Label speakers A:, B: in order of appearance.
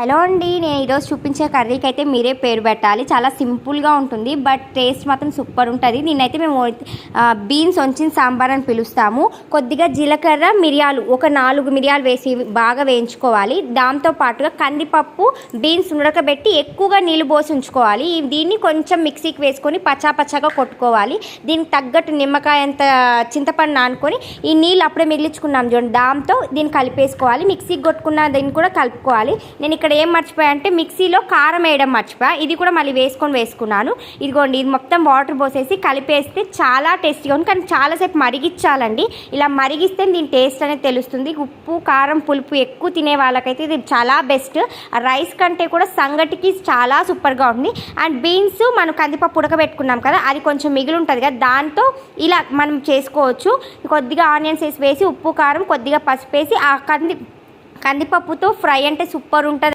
A: Hello అండి, నేను ఈరోజు చూపించే కర్రీకి అయితే మీరే పేరు పెట్టాలి. చాలా సింపుల్గా ఉంటుంది, బట్ టేస్ట్ మాత్రం సూపర్ ఉంటుంది. దీన్నైతే మేము బీన్స్ వంచిన సాంబార్ అని పిలుస్తాము. కొద్దిగా జీలకర్ర, మిరియాలు, ఒక 4 మిరియాలు వేసి బాగా వేయించుకోవాలి. దాంతోపాటుగా కందిపప్పు, బీన్స్ ఉడకబెట్టి ఎక్కువగా నీళ్ళు పోసి ఉంచుకోవాలి. దీన్ని కొంచెం మిక్సీకి వేసుకొని పచ్చాగా కొట్టుకోవాలి. దీనికి తగ్గట్టు నిమ్మకాయ అంత చింతపండు నానుకొని ఈ నీళ్ళు అప్పుడే మిగిలించుకున్నాం చూడండి, దాంతో దీన్ని కలిపేసుకోవాలి. మిక్సీకి కొట్టుకున్న దీన్ని కూడా కలుపుకోవాలి. నేను ఇక్కడ ఏం మర్చిపోయా అంటే మిక్సీలో కారం వేయడం మర్చిపోయా. ఇది కూడా మళ్ళీ వేసుకున్నాను. ఇదిగోండి, ఇది మొత్తం వాటర్ పోసేసి కలిపేస్తే చాలా టేస్టీగా ఉంది. కానీ చాలాసేపు మరిగించాలండి. ఇలా మరిగిస్తే దీని టేస్ట్ అనేది తెలుస్తుంది. ఉప్పు, కారం, పులుపు ఎక్కువ తినే వాళ్ళకైతే ఇది చాలా బెస్ట్. రైస్ కంటే కూడా సంగటికి చాలా సూపర్గా ఉంది. అండ్ బీన్స్ మనం కందిపప్పు ఉడకబెట్టుకున్నాం కదా, అది కొంచెం మిగిలి ఉంటుంది కదా, దాంతో ఇలా మనం చేసుకోవచ్చు. కొద్దిగా ఆనియన్స్ వేసి ఉప్పు, కారం, కొద్దిగా పసుపు వేసి ఆ కందిపప్పుతో ఫ్రై అంటే సూపర్ ఉంటుంది.